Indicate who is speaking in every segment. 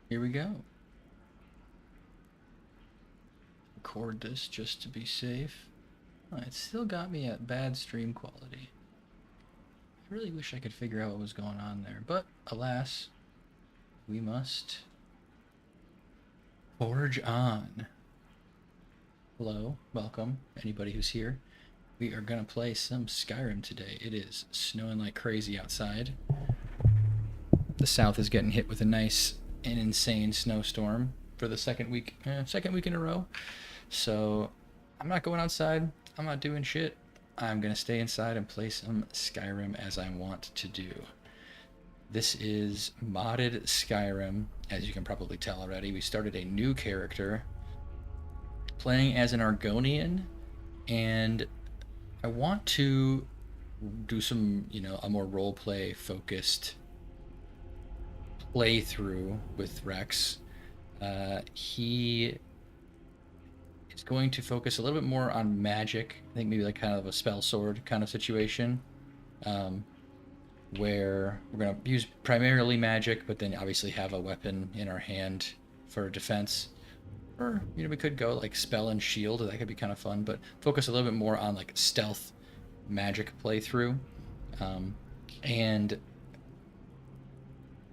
Speaker 1: Here we go. Record this just to be safe. Oh, it still got me at bad stream quality. I really wish I could figure out what was going on there, but alas, we must forge on. Hello, welcome, anybody who's here. We are gonna play some Skyrim today. It is snowing like crazy outside. The south is getting hit with a nice and insane snowstorm for the second week in a row. So I'm not going outside. I'm not doing shit. I'm gonna stay inside and play some Skyrim as I want to do. This is modded Skyrim, as you can probably tell already. We started a new character playing as an Argonian, and I want to do some, a more roleplay focused playthrough with Rex. He is going to focus a little bit more on magic. I think maybe like kind of a spell sword kind of situation, um, where we're going to use primarily magic, but then obviously have a weapon in our hand for defense. Or we could go like spell and shield. That could be kind of fun, but focus a little bit more on like stealth magic playthrough. And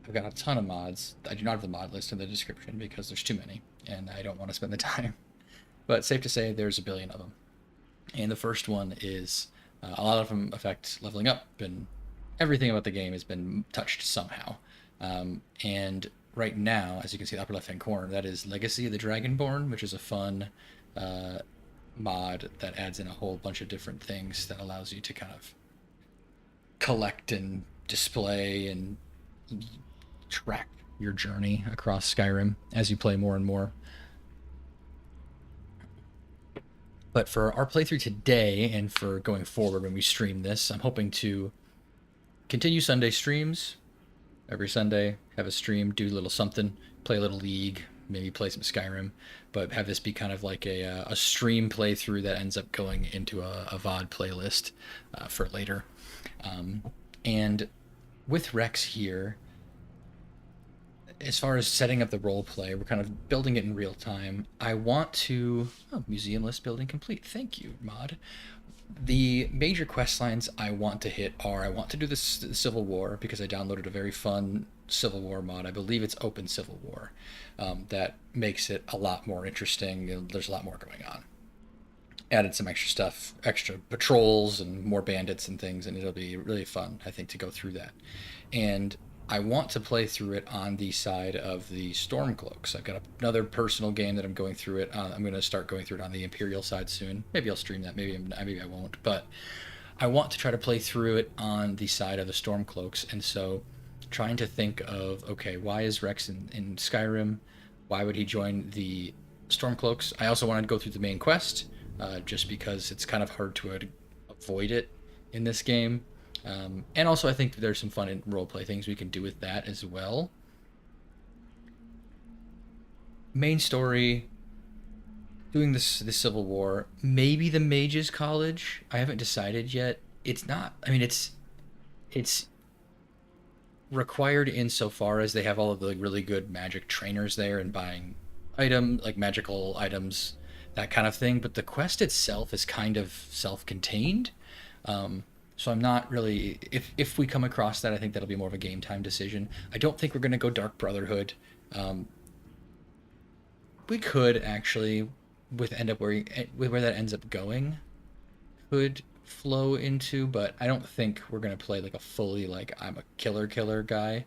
Speaker 1: I've got a ton of mods. I do not have the mod list in the description because there's too many, and I don't want to spend the time. But safe to say, there's a billion of them. And the first one is a lot of them affect leveling up, and everything about the game has been touched somehow. And right now, as you can see, the upper left-hand corner, that is Legacy of the Dragonborn, which is a fun mod that adds in a whole bunch of different things that allows you to kind of collect and display and track your journey across Skyrim as you play more and more. But for our playthrough today and for going forward when we stream this, I'm hoping to continue Sunday streams. Every Sunday, have a stream, do a little something, play a little League, maybe play some Skyrim, but have this be kind of like a stream playthrough that ends up going into a VOD playlist for later. And with Rex here, as far as setting up the role play, we're kind of building it in real time. I want to... Oh, museum list building complete. Thank you, mod. The major quest lines I want to hit are I want to do the Civil War because I downloaded a very fun Civil War mod. I believe it's Open Civil War. That makes it a lot more interesting. There's a lot more going on. Added some extra stuff, extra patrols and more bandits and things, and it'll be really fun, I think, to go through that. And I want to play through it on the side of the Stormcloaks. I've got another personal game that I'm going through it. I'm going to start going through it on the Imperial side soon. Maybe I'll stream that. Maybe I won't. But I want to try to play through it on the side of the Stormcloaks. And so trying to think of, okay, why is Rex in Skyrim? Why would he join the Stormcloaks? I also wanted to go through the main quest, just because it's kind of hard to avoid it in this game. And also, I think there's some fun roleplay things we can do with that as well. Main story, doing this Civil War, maybe the Mages College. I haven't decided yet. It's not. I mean, it's required insofar as they have all of the really good magic trainers there and buying magical items, that kind of thing. But the quest itself is kind of self-contained. So I'm not really... If we come across that, I think that'll be more of a game time decision. I don't think we're going to go Dark Brotherhood. We could actually, where that ends up going, could flow into, but I don't think we're going to play like a fully like I'm a killer guy. A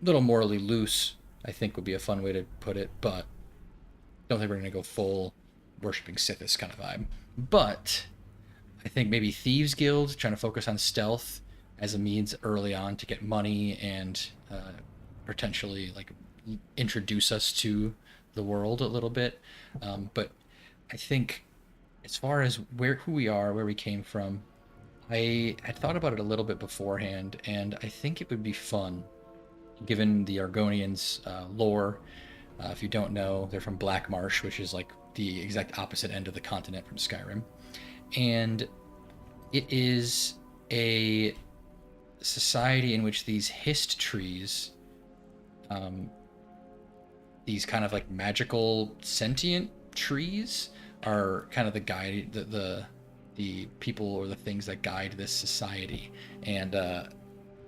Speaker 1: little morally loose, I think would be a fun way to put it, but don't think we're going to go full worshipping Sithis kind of vibe. But I think maybe Thieves Guild, trying to focus on stealth as a means early on to get money and potentially like introduce us to the world a little bit. But I think as far as who we are, where we came from, I had thought about it a little bit beforehand, and I think it would be fun, given the Argonians' lore. If you don't know, they're from Black Marsh, which is like the exact opposite end of the continent from Skyrim. And it is a society in which these hist trees these kind of like magical sentient trees are kind of the guide, the people or the things that guide this society, and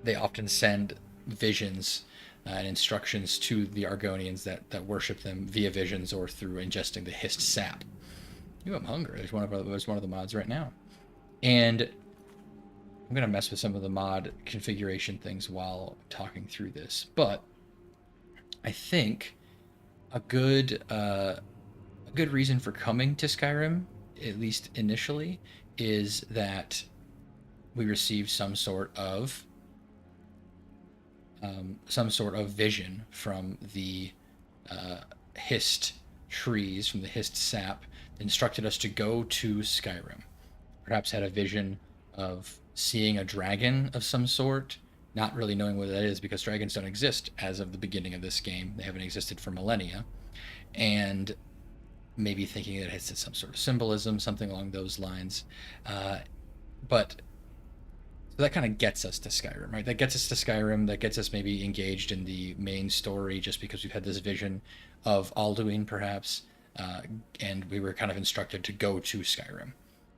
Speaker 1: they often send visions and instructions to the Argonians that worship them via visions or through ingesting the hist sap. You, I'm hungry. There's one of the mods right now, and I'm gonna mess with some of the mod configuration things while talking through this. But I think a good reason for coming to Skyrim, at least initially, is that we receive some sort of vision from the hist trees, from the hist sap, instructed us to go to Skyrim. Perhaps had a vision of seeing a dragon of some sort, not really knowing what that is because dragons don't exist as of the beginning of this game. They haven't existed for millennia. And maybe thinking that it has some sort of symbolism, something along those lines. But so that kind of gets us to Skyrim, right? That gets us to Skyrim. That gets us maybe engaged in the main story just because we've had this vision of Alduin, perhaps, and we were kind of instructed to go to Skyrim.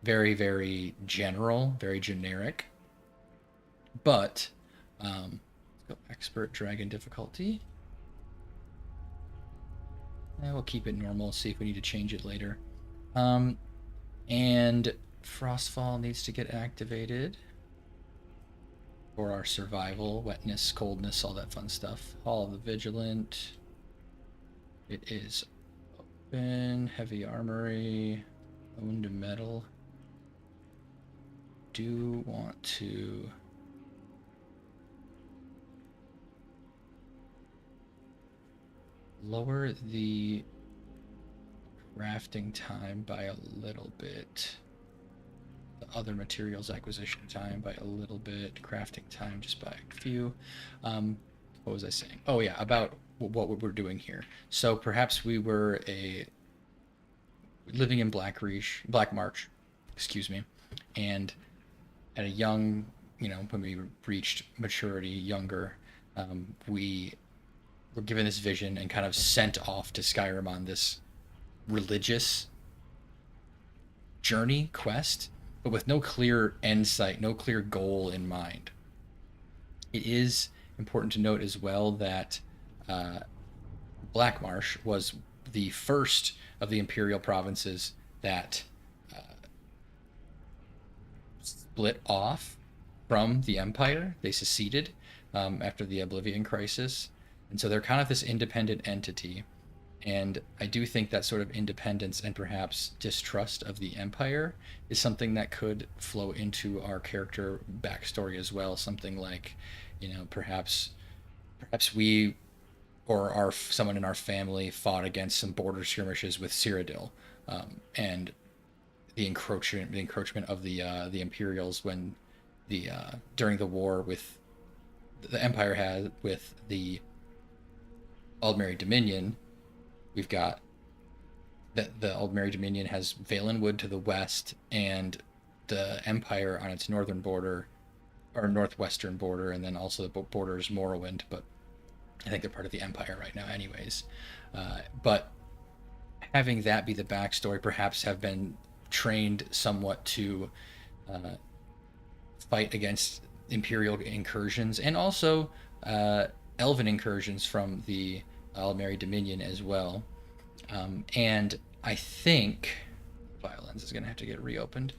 Speaker 1: Very, very general, very generic. But let's go expert dragon difficulty. And we'll keep it normal, see if we need to change it later. And Frostfall needs to get activated for our survival, wetness, coldness, all that fun stuff. Hall of the Vigilant. It is open. Heavy Armory. Wound Metal. Do want to lower the crafting time by a little bit. The other materials acquisition time by a little bit. Crafting time just by a few. What was I saying? Oh yeah, about what we're doing here. So perhaps we were living in Black March, excuse me, and at a young, when we reached maturity, younger, we were given this vision and kind of sent off to Skyrim on this religious journey quest, but with no clear end sight, no clear goal in mind. It is important to note as well that Blackmarsh was the first of the imperial provinces that split off from the empire. They seceded after the Oblivion Crisis, and so they're kind of this independent entity. And I do think that sort of independence and perhaps distrust of the Empire is something that could flow into our character backstory as well. Something like, perhaps we or someone in our family fought against some border skirmishes with Cyrodiil, and the encroachment of the Imperials when during the war with the Empire had with the Aldmeri Dominion. We've got that the Aldmeri Dominion has Valenwood to the west and the Empire on its northern border, or northwestern border, and then also the border is Morrowind, but I think they're part of the Empire right now anyways. But having that be the backstory, perhaps have been trained somewhat to fight against Imperial incursions and also Elven incursions from the Aldmeri Dominion as well. And I think Violence is going to have to get reopened.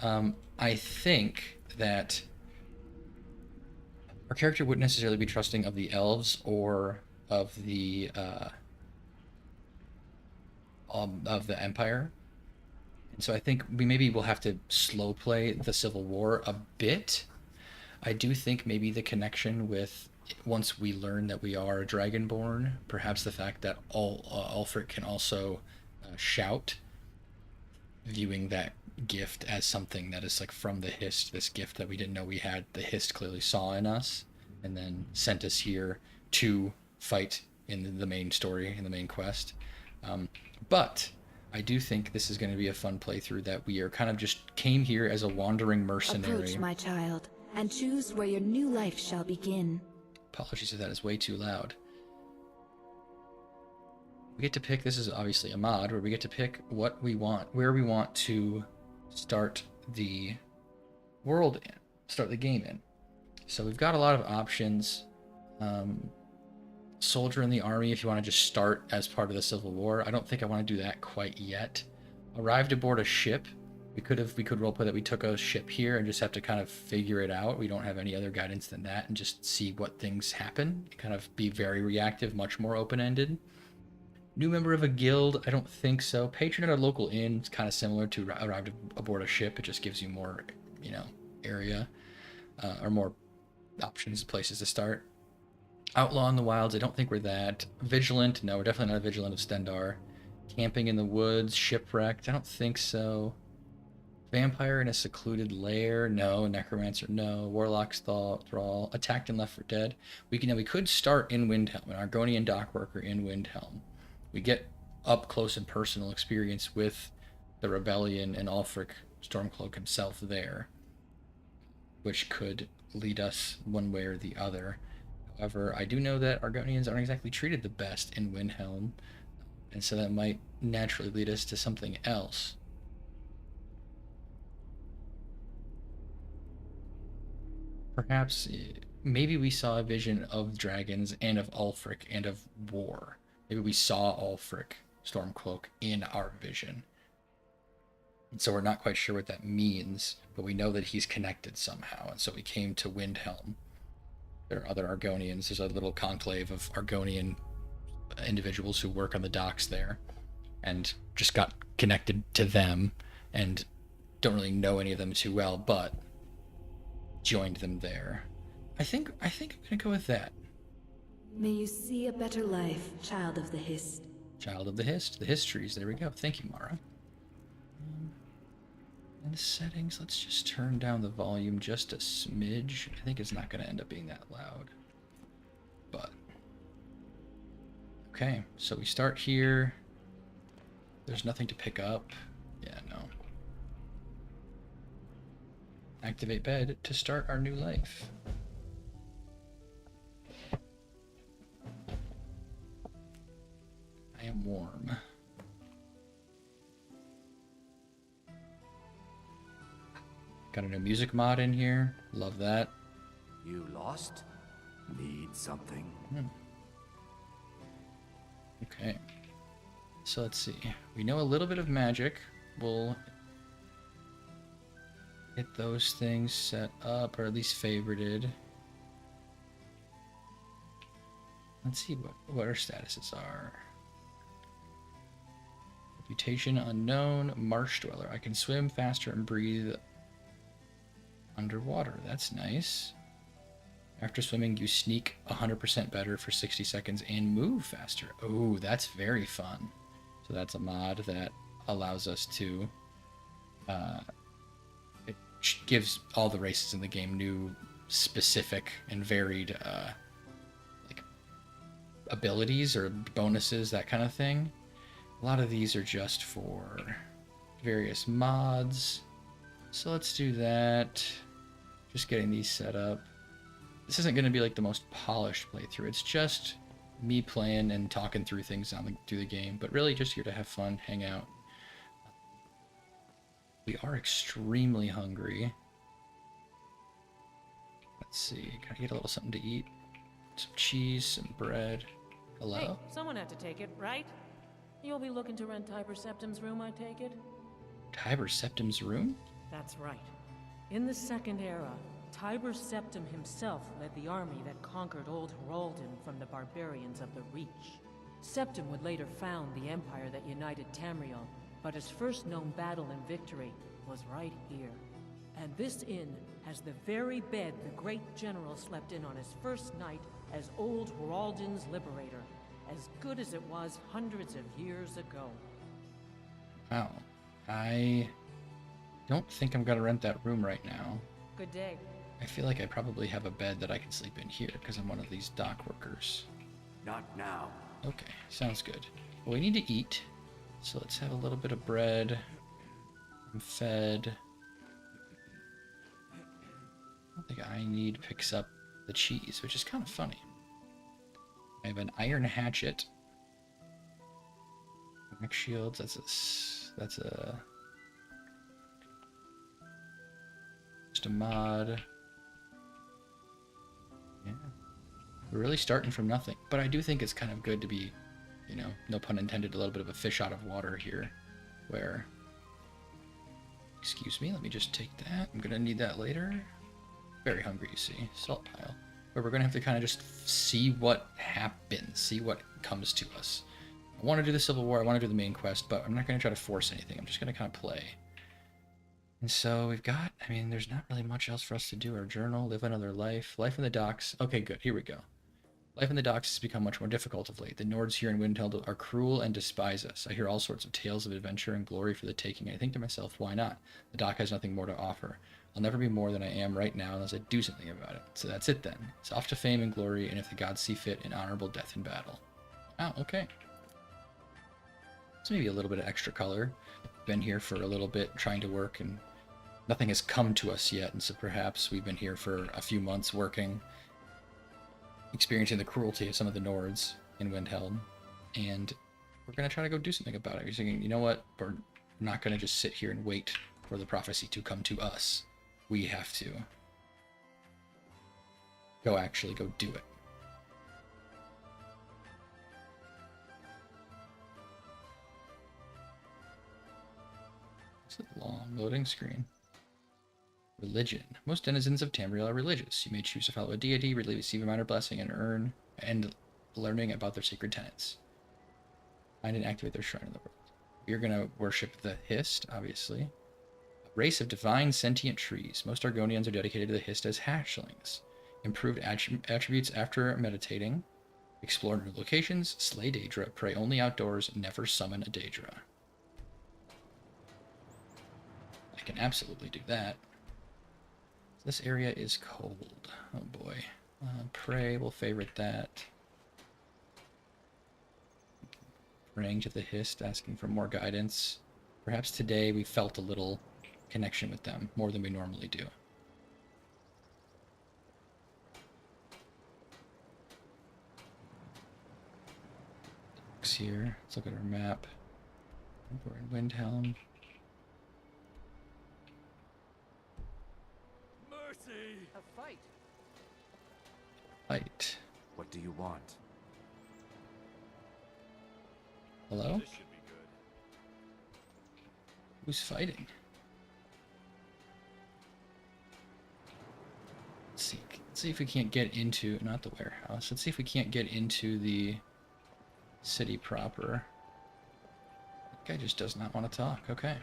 Speaker 1: I think that our character wouldn't necessarily be trusting of the elves or of the Empire. And so I think maybe we'll have to slow play the Civil War a bit. I do think maybe the connection with, once we learn that we are a Dragonborn, perhaps the fact that Ulfric can also shout, viewing that gift as something that is like from the Hist, this gift that we didn't know we had, the Hist clearly saw in us, and then sent us here to fight in the main story, in the main quest. But I do think this is going to be a fun playthrough, that we are kind of just came here as a wandering mercenary.
Speaker 2: Approach, my child, and choose where your new life shall begin.
Speaker 1: Apologies if that is way too loud. We get to pick, this is obviously a mod, where we get to pick what we want, where we want to start the world in, start the game in. So we've got a lot of options. Soldier in the army, if you want to just start as part of the Civil War. I don't think I want to do that quite yet. Arrived aboard a ship. We could roleplay that we took a ship here and just have to kind of figure it out. We don't have any other guidance than that, and just see what things happen. Kind of be very reactive, much more open-ended. New member of a guild? I don't think so. Patron at a local inn. It's kind of similar to arrived aboard a ship. It just gives you more, area or more options, places to start. Outlaw in the wilds. I don't think we're that. Vigilant? No, we're definitely not a vigilant of Stendar. Camping in the woods. Shipwrecked? I don't think so. Vampire in a secluded lair? No. Necromancer? No. Warlock's thrall. Attacked and left for dead. We could start in Windhelm, an Argonian dockworker in Windhelm. We get up close and personal experience with the rebellion and Ulfric Stormcloak himself there, which could lead us one way or the other. However, I do know that Argonians aren't exactly treated the best in Windhelm, and so that might naturally lead us to something else. Perhaps, maybe we saw a vision of dragons and of Ulfric and of war. Maybe we saw Ulfric Stormcloak in our vision. And so we're not quite sure what that means, but we know that he's connected somehow, and so we came to Windhelm. There are other Argonians. There's a little conclave of Argonian individuals who work on the docks there, and just got connected to them, and don't really know any of them too well, but joined them there. I think I'm gonna go with that.
Speaker 2: May you see a better life, child of the Hist.
Speaker 1: Child of the histories. There we go. Thank you, Mara. In the settings, let's just turn down the volume just a smidge. I think it's not going to end up being that loud. But okay, so we start here. There's nothing to pick up. Yeah, no. Activate bed to start our new life. I am warm. Got a new music mod in here. Love that.
Speaker 3: You lost? Need something?
Speaker 1: Okay. So let's see. We know a little bit of magic. We'll get those things set up, or at least favorited. Let's see what our statuses are. Reputation unknown. Marsh dweller. I can swim faster and breathe underwater. That's nice. After swimming, you sneak 100% better for 60 seconds and move faster. Oh, that's very fun. So that's a mod that allows us to... it gives all the races in the game new, specific, and varied like abilities or bonuses, that kind of thing. A lot of these are just for various mods. So let's do that. Just getting these set up. This isn't going to be like the most polished playthrough. It's just me playing and talking through things through the game, but really just here to have fun, hang out. We are extremely hungry. Let's see. Can I get a little something to eat? Some cheese, some bread. Hello?
Speaker 4: Hey, someone had to take it, right? You'll be looking to rent Tiber Septim's room, I take it?
Speaker 1: Tiber Septim's room?
Speaker 4: That's right. In the Second Era, Tiber Septim himself led the army that conquered Old Heraldin from the barbarians of the Reach. Septim would later found the empire that united Tamriel, but his first known battle and victory was right here. And this inn has the very bed the great general slept in on his first night as Old Heraldin's liberator, as good as it was hundreds of years ago.
Speaker 1: Wow. I don't think I'm gonna rent that room right now.
Speaker 4: Good day.
Speaker 1: I feel like I probably have a bed that I can sleep in here because I'm one of these dock workers.
Speaker 3: Not now.
Speaker 1: Okay, sounds good. Well, we need to eat, so let's have a little bit of bread. I'm fed. I don't think I need picks up the cheese, which is kind of funny. I have an iron hatchet. Mech shields. That's just a mod. Yeah, we're really starting from nothing. But I do think it's kind of good to be, you know, no pun intended, a little bit of a fish out of water here, where. Excuse me, let me just take that. I'm gonna need that later. Very hungry, you see. Salt pile. Where we're gonna have to kind of just see what happens, see what comes to us. I want to do the Civil War, I want to do the main quest, but I'm not gonna try to force anything. I'm just gonna kind of play. And so we've got, I mean, there's not really much else for us to do. Our journal, live another life, life in the docks. Okay, good, here we go. Life in the docks has become much more difficult of late. The Nords here in Windheld are cruel and despise us. I hear all sorts of tales of adventure and glory for the taking. I think to myself, why not? The dock has nothing more to offer. I'll never be more than I am right now unless I do something about it. So that's it then. It's off to fame and glory, and if the gods see fit, an honorable death in battle. Wow, okay. So maybe a little bit of extra color. Been here for a little bit, trying to work, and nothing has come to us yet, and so perhaps we've been here for a few months working, experiencing the cruelty of some of the Nords in Windhelm, and we're going to try to go do something about it. We're thinking, you know what, we're not going to just sit here and wait for the prophecy to come to us. We have to actually go do it. It's a long loading screen. Religion. Most denizens of Tamriel are religious. You may choose to follow a deity, receive a minor blessing, and learning about their sacred tenets. Find and activate their shrine in the world. You're going to worship the Hist, obviously. A race of divine sentient trees. Most Argonians are dedicated to the Hist as hatchlings. Improved attributes after meditating. Explore new locations. Slay Daedra. Pray only outdoors. Never summon a Daedra. I can absolutely do that. This area is cold. Oh boy. Pray, we'll favorite that. Praying to the Hist, asking for more guidance. Perhaps today we felt a little connection with them, more than we normally do. Looks here. Let's look at our map. We're in Windhelm.
Speaker 3: A fight.
Speaker 1: Fight.
Speaker 3: What do you want?
Speaker 1: Hello?
Speaker 5: This should be good.
Speaker 1: Who's fighting? Let's see if we can't get into, not the warehouse. Let's see if we can't get into the city proper. That guy just does not want to talk. Okay.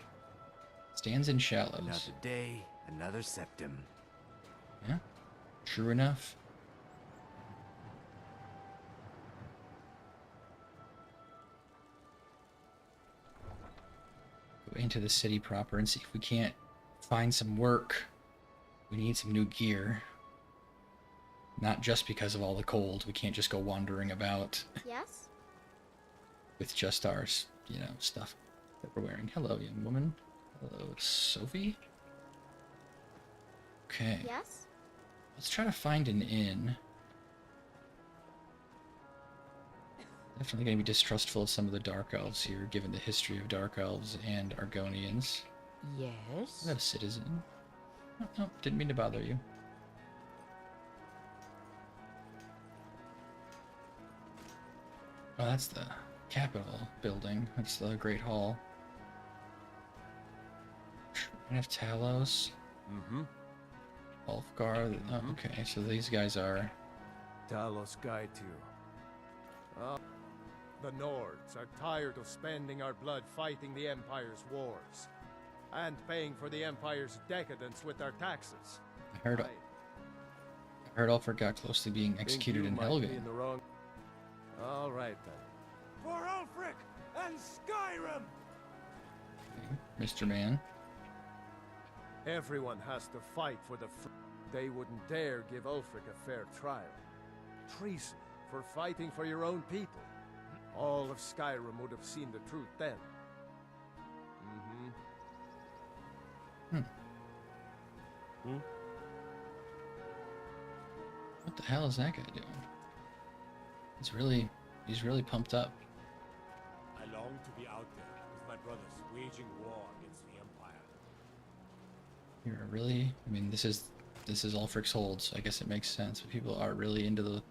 Speaker 1: Stands in shallows.
Speaker 3: Another day, another septum.
Speaker 1: Yeah, true enough. Go into the city proper and see if we can't find some work. We need some new gear. Not just because of all the cold. We can't just go wandering about.
Speaker 6: Yes?
Speaker 1: With just our, you know, stuff that we're wearing. Hello, young woman. Hello, Sophie. Okay.
Speaker 6: Yes?
Speaker 1: Let's try to find an inn. Definitely going to be distrustful of some of the Dark Elves here, given the history of Dark Elves and Argonians.
Speaker 4: Yes?
Speaker 1: Is that a citizen? Oh, no, didn't mean to bother you. Oh, that's the Capitol building. That's the Great Hall. Shrine of Talos.
Speaker 3: Mm-hmm.
Speaker 1: Ulfgar. Oh, okay, so these guys are...
Speaker 7: Talos guide you. The Nords are tired of spending our blood fighting the Empire's wars. And paying for the Empire's decadence with our taxes.
Speaker 1: I heard Ulfgar got close to being executed in Helgen.
Speaker 7: In the wrong... All right then.
Speaker 5: For Ulfric and Skyrim!
Speaker 1: Okay, Mr. Man.
Speaker 7: Everyone has to fight for the They wouldn't dare give Ulfric a fair trial. Treason for fighting for your own people. All of Skyrim would have seen the truth then.
Speaker 1: What the hell is that guy doing? He's really pumped up.
Speaker 5: Hello? long to be out there with my brothers waging war against the Empire.
Speaker 1: You're really, I mean, this is Ulfric's hold, so I guess it makes sense. But people are really into the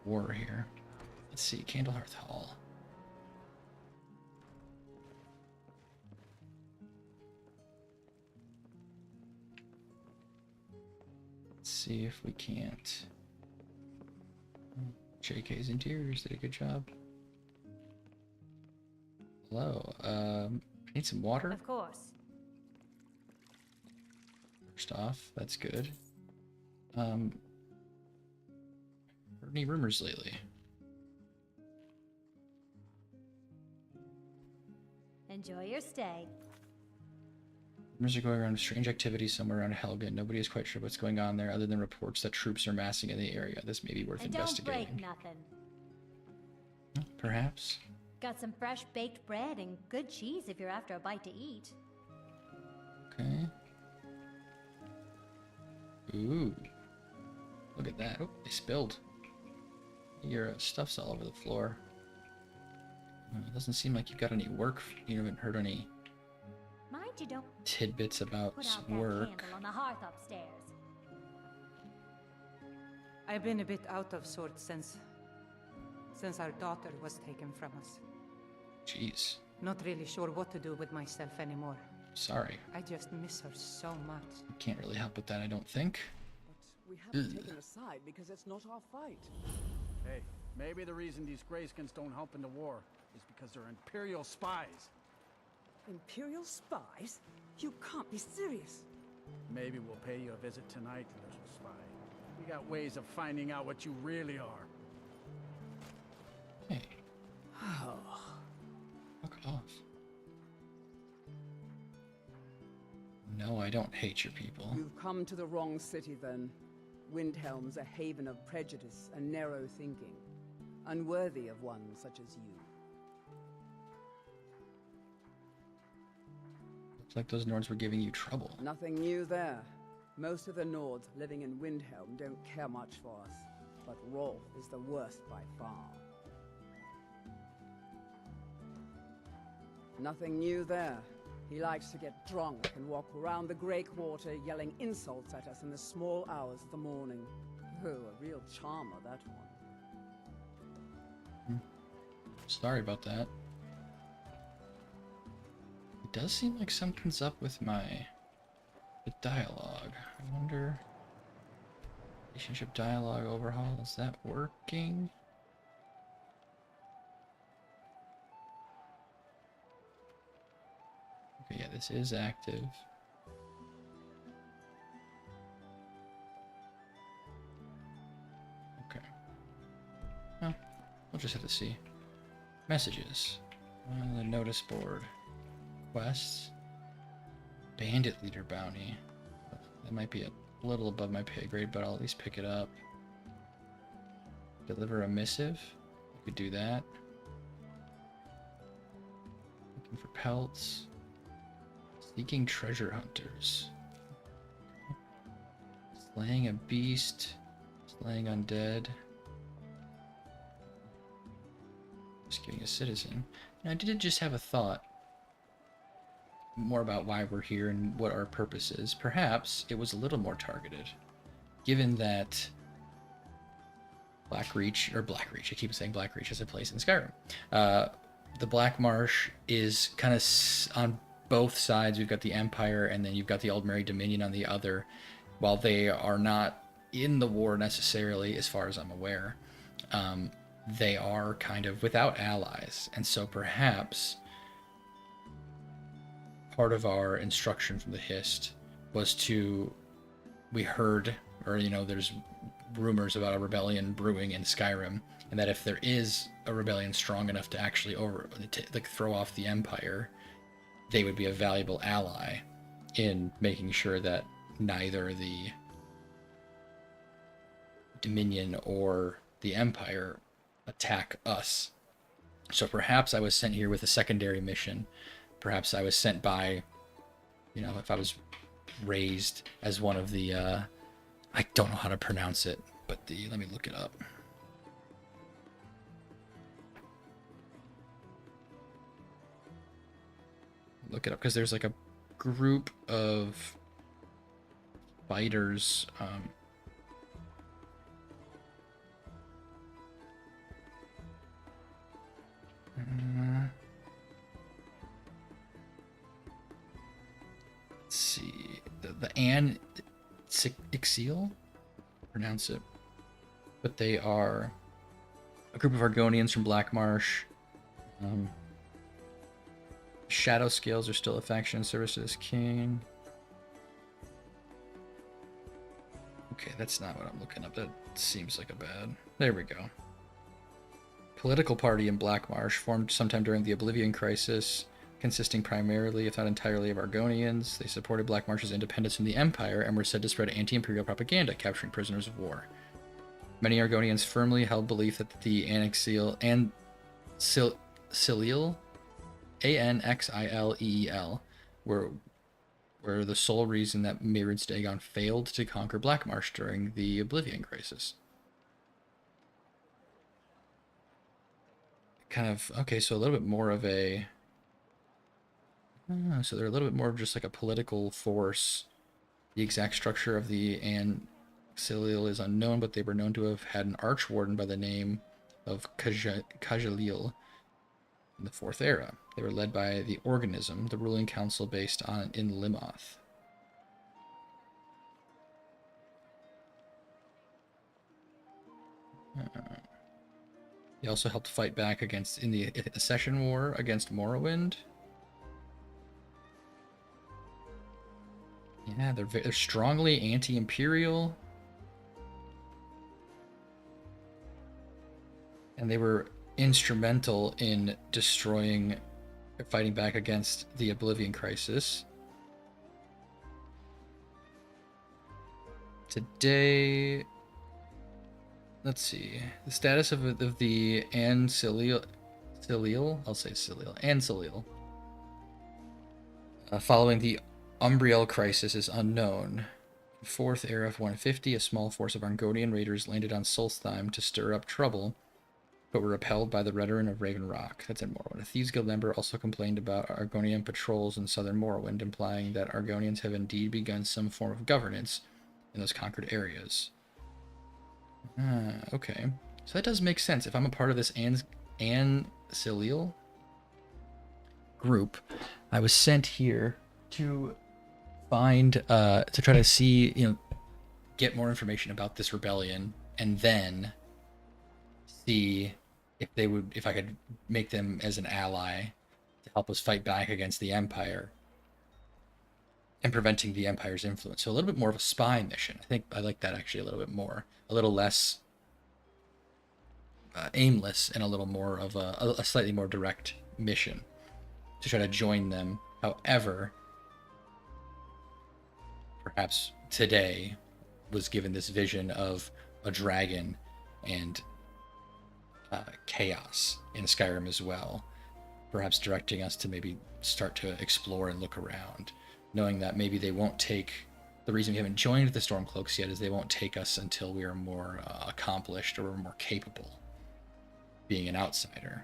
Speaker 1: war here. Let's see, Candlehearth Hall. Let's see if we can't. JK's Interiors did a good job. Hello, I need some water.
Speaker 6: Of course.
Speaker 1: First off, that's good. Heard any rumors lately?
Speaker 6: Enjoy your stay.
Speaker 1: Rumors are going around of strange activity somewhere around Helgen. Nobody is quite sure what's going on there, other than reports that troops are massing in the area. This may be worth
Speaker 6: And don't
Speaker 1: investigating.
Speaker 6: break nothing.
Speaker 1: Perhaps.
Speaker 6: Got some fresh baked bread and good cheese if you're after a bite to eat.
Speaker 1: Okay. Ooh. Look at that. Oh, they spilled. Your stuff's all over the floor. It doesn't seem like you've got any work. You haven't heard any
Speaker 6: Mind you don't
Speaker 1: tidbits about
Speaker 6: put out that
Speaker 1: work.
Speaker 6: candle on the hearth upstairs.
Speaker 8: I've been a bit out of sorts since our daughter was taken from us.
Speaker 1: Jeez.
Speaker 8: Not really sure what to do with myself anymore.
Speaker 1: Sorry.
Speaker 8: I just miss her so much.
Speaker 1: Can't really help with that, I don't think.
Speaker 9: But we haven't taken a side because it's not our fight.
Speaker 10: Hey, maybe the reason these Greyskins don't help in the war is because they're Imperial spies.
Speaker 9: Imperial spies? You can't be serious.
Speaker 10: Maybe we'll pay you a visit tonight, little spy. We got ways of finding out what you really are.
Speaker 1: Hey. Fuck off. No, I don't hate your people.
Speaker 9: You've come to the wrong city then. Windhelm's a haven of prejudice and narrow thinking, unworthy of one such as you.
Speaker 1: Looks like those Nords were giving you trouble.
Speaker 9: Nothing new there. Most of the Nords living in Windhelm don't care much for us, but Rolf is the worst by far. Nothing new there. He likes to get drunk and walk around the Grey Quarter yelling insults at us in the small hours of the morning. Oh, a real charmer, that one.
Speaker 1: Sorry about that. It does seem like something's up with the dialogue. I wonder... Relationship dialogue overhaul, is that working? Okay, yeah, this is active. Okay. Well, we'll just have to see. Messages. On the notice board. Quests. Bandit leader bounty. That might be a little above my pay grade, but I'll at least pick it up. Deliver a missive. We could do that. Looking for pelts. Seeking treasure hunters. Slaying a beast. Slaying undead. Rescuing a citizen. And I did just have a thought. More about why we're here and what our purpose is. Perhaps it was a little more targeted. Given that Blackreach, I keep saying Blackreach as a place in Skyrim. The Black Marsh is kind of on both sides. We've got the Empire and then you've got the Aldmeri Dominion on the other. While they are not in the war necessarily, as far as I'm aware, they are kind of without allies. And so perhaps part of our instruction from the Hist was we heard, or there's rumors about a rebellion brewing in Skyrim, and that if there is a rebellion strong enough to actually throw off the Empire, they would be a valuable ally in making sure that neither the Dominion or the Empire attack us. So perhaps I was sent here with a secondary mission. Perhaps I was sent by, if I was raised as one of the, I don't know how to pronounce it, but let me look it up. look it up because there's like a group of fighters. Let's see. The An Ixiel? Pronounce it. But they are a group of Argonians from Black Marsh. Shadow Scales are still a faction in service to this king. Okay, that's not what I'm looking up. That seems like a bad... There we go. Political party in Black Marsh, formed sometime during the Oblivion Crisis, consisting primarily, if not entirely, of Argonians. They supported Black Marsh's independence from the Empire and were said to spread anti-imperial propaganda, capturing prisoners of war. Many Argonians firmly held belief that the Anxileel and Anxileel, A-N-X-I-L-E-E-L, were the sole reason that Mairid's Dagon failed to conquer Black Marsh during the Oblivion Crisis. Kind of, okay, so a little bit more of a... so they're a little bit more of just like a political force. The exact structure of the Anxileel is unknown, but they were known to have had an archwarden by the name of Kajalil in the 4th era. They were led by the Organism, the ruling council based in Limoth. They also helped fight back in the Accession War against Morrowind. Yeah, they're strongly anti-imperial. And they were instrumental in fighting back against the Oblivion Crisis. Today, let's see, the status of the Anxileel, I'll say Anxileel, following the Umbriel Crisis is unknown. 4th era of 150, a small force of Argonian raiders landed on Solstheim to stir up trouble, but were repelled by the Redarin of Raven Rock. That's in Morrowind. A Thieves Guild member also complained about Argonian patrols in southern Morrowind, implying that Argonians have indeed begun some form of governance in those conquered areas. Okay. So that does make sense. If I'm a part of this Anxileel group, I was sent here to find, to try to see, get more information about this rebellion, and then see if I could make them as an ally to help us fight back against the Empire and preventing the Empire's influence. So a little bit more of a spy mission. I think I like that actually a little bit more. A little less aimless and a little more of a slightly more direct mission to try to join them. However, perhaps today was given this vision of a dragon and chaos in Skyrim as well, perhaps directing us to maybe start to explore and look around, knowing that maybe they won't take... The reason we haven't joined the Stormcloaks yet is they won't take us until we are more accomplished or more capable, being an outsider.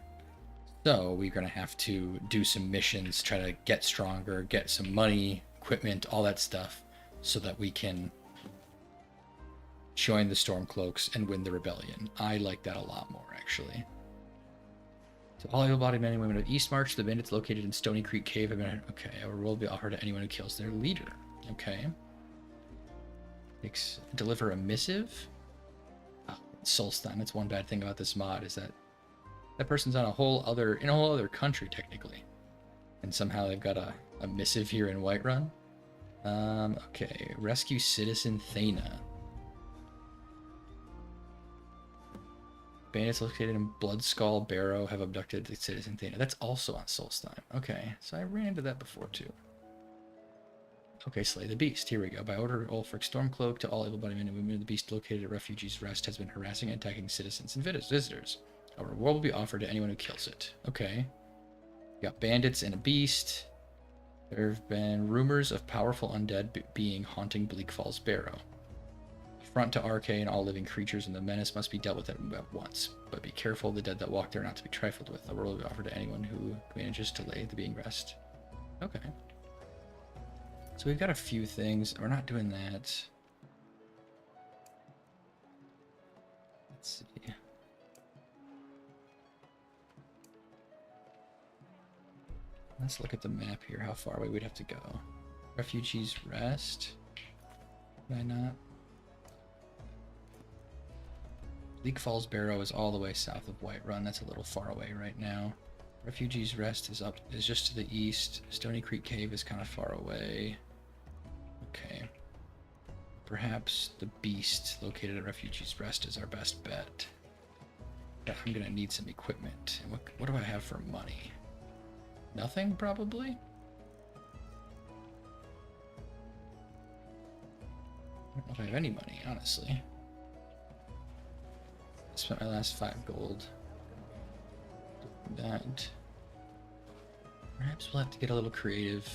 Speaker 1: So we're going to have to do some missions, try to get stronger, get some money, equipment, all that stuff, so that we can join the Stormcloaks and win the rebellion. I like that a lot more, actually. To all able-bodied men and women of Eastmarch, the bandits located in Stony Creek Cave have been... Okay, a reward will be offered to anyone who kills their leader. Okay. Deliver a missive? Oh, Solstheim. That's one bad thing about this mod, is that person's on in a whole other country, technically. And somehow they've got a missive here in Whiterun. Okay. Rescue Citizen Thana. Bandits located in Bloodskull Barrow have abducted the Citizen Thana. That's also on Solstheim. Okay, so I ran into that before too. Okay, Slay the Beast. Here we go. By order of Ulfric Stormcloak, to all able-bodied men and women, the beast located at Refugees Rest has been harassing and attacking citizens and visitors. A reward will be offered to anyone who kills it. Okay. We got bandits and a beast. There have been rumors of powerful undead being haunting Bleak Falls Barrow. Front to RK and all living creatures, and the menace must be dealt with at once. But be careful, the dead that walk there are not to be trifled with. A reward will be offered to anyone who manages to lay the being rest. Okay. So we've got a few things. We're not doing that. Let's see. Let's look at the map here, how far away we'd have to go. Refugees Rest. Did I not? Bleak Falls Barrow is all the way south of Whiterun. That's a little far away right now. Refugees Rest is just to the east. Stony Creek Cave is kind of far away. Okay. Perhaps the Beast located at Refugees Rest is our best bet. But I'm gonna need some equipment. And what do I have for money? Nothing, probably? I don't know if I have any money, honestly. I spent my last 5 gold. That. Perhaps we'll have to get a little creative.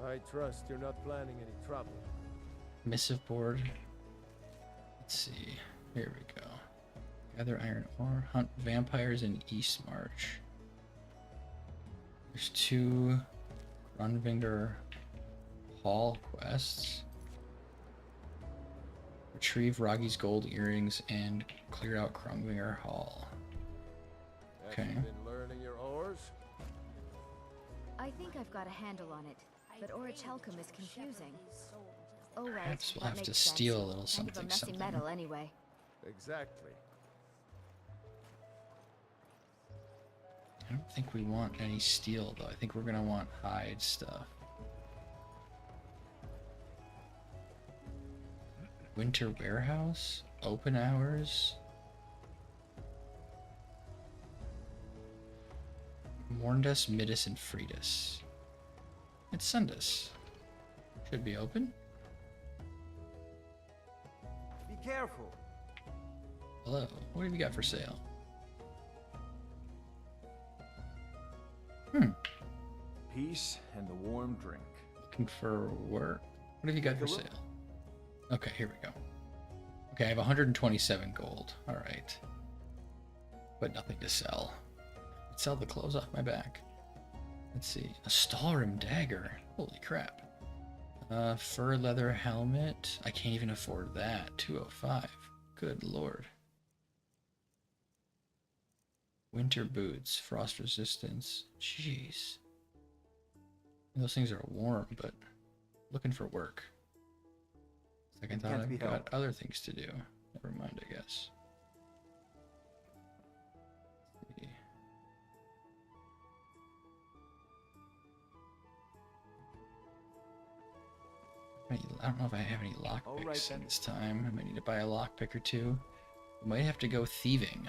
Speaker 7: I trust you're not planning any trouble.
Speaker 1: Missive board. Let's see. Here we go. Gather iron ore. Hunt vampires in East March. There's 2 Grunvinger Hall quests. Retrieve Roggy's gold earrings and clear out Grunvinger Hall. Okay.
Speaker 7: Have you been learning your ores?
Speaker 2: I think I've got a handle on it, but Orichalcum is confusing. Oh, right.
Speaker 1: Perhaps we'll
Speaker 2: that
Speaker 1: have to
Speaker 2: makes
Speaker 1: steal a
Speaker 2: sense.
Speaker 1: little
Speaker 2: Kind of a
Speaker 1: something,
Speaker 2: messy
Speaker 1: something.
Speaker 2: metal anyway.
Speaker 7: Exactly.
Speaker 1: I don't think we want any steel, though. I think we're gonna want hide stuff. Winter warehouse? Open hours? Morndus, Midus, and Freitas. It's Sundus. Should be open.
Speaker 3: Be careful.
Speaker 1: Hello. What have you got for sale?
Speaker 11: Peace and the warm drink.
Speaker 1: Looking for work. What have you got for sale? Okay, here we go. Okay, I have 127 gold. All right. But nothing to sell. I'd sell the clothes off my back. Let's see. A Stalrim dagger. Holy crap. Fur leather helmet. I can't even afford that. 205. Good lord. Winter boots. Frost resistance. Jeez. Those things are warm, but looking for work. Second thought, I've got other things to do. Never mind, I guess. Let's see. I don't know if I have any lockpicks this time. I might need to buy a lockpick or two. We might have to go thieving.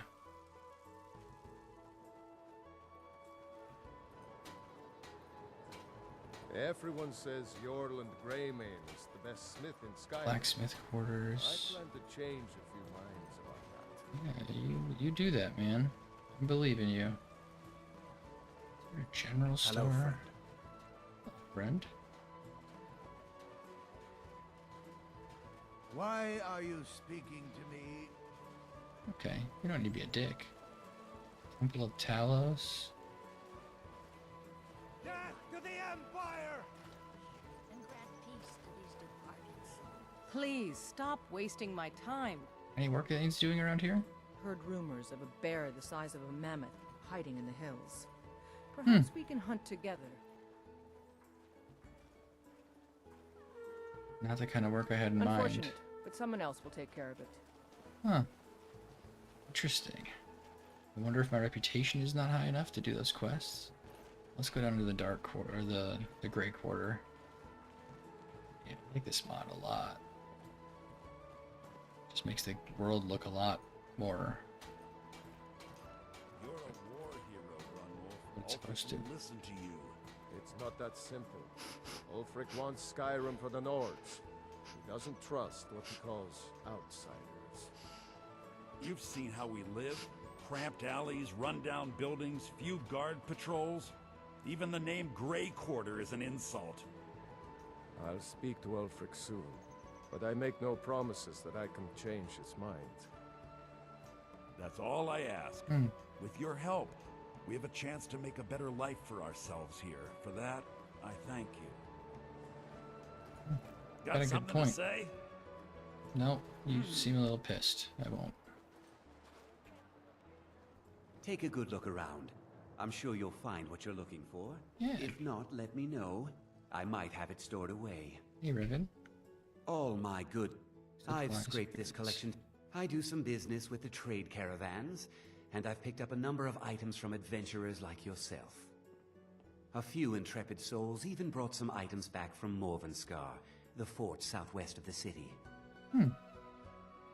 Speaker 7: Everyone says Yorland Greymane is the best smith in Skyrim.
Speaker 1: Blacksmith quarters.
Speaker 7: I plan to change a few minds about that.
Speaker 1: Yeah, you do that, man. I believe in you. Is there a general store?
Speaker 3: Hello, friend.
Speaker 1: Friend?
Speaker 3: Why are you speaking to me?
Speaker 1: Okay, you don't need to be a dick. Temple of Talos.
Speaker 3: Death to the Empire!
Speaker 6: And grant peace to these departed souls.
Speaker 12: Please stop wasting my time.
Speaker 1: Any work that needs doing around here?
Speaker 12: Heard rumors of a bear the size of a mammoth hiding in the hills. Perhaps we can hunt together.
Speaker 1: Not the kind of work I had in mind.
Speaker 12: Unfortunate, but someone else will take care of it.
Speaker 1: Huh. Interesting. I wonder if my reputation is not high enough to do those quests. Let's go down to the Dark Quarter, or the Grey Quarter. Yeah, I like this mod a lot. Just makes the world look a lot more
Speaker 5: You're a war hero, Grunwolf.
Speaker 1: what it's supposed to.
Speaker 5: Listen to you.
Speaker 7: It's not that simple. Ulfric wants Skyrim for the Nords. He doesn't trust what he calls outsiders.
Speaker 11: You've seen how we live. Cramped alleys, rundown buildings, few guard patrols. Even the name Grey Quarter is an insult.
Speaker 7: I'll speak to Ulfric soon, but I make no promises that I can change his mind.
Speaker 11: That's all I ask.
Speaker 1: Hmm.
Speaker 11: With your help, we have a chance to make a better life for ourselves here. For that, I thank you.
Speaker 1: Got a good
Speaker 11: something
Speaker 1: point.
Speaker 11: to say?
Speaker 1: No, you seem a little pissed. I won't.
Speaker 13: Take a good look around. I'm sure you'll find what you're looking for.
Speaker 1: Yeah.
Speaker 13: If not, let me know. I might have it stored away.
Speaker 1: Hey, Riven.
Speaker 13: All my good. I've
Speaker 1: Supplies
Speaker 13: scraped this collection. I do some business with the trade caravans, and I've picked up a number of items from adventurers like yourself. A few intrepid souls even brought some items back from Morvenskar, the fort southwest of the city.
Speaker 1: Hmm.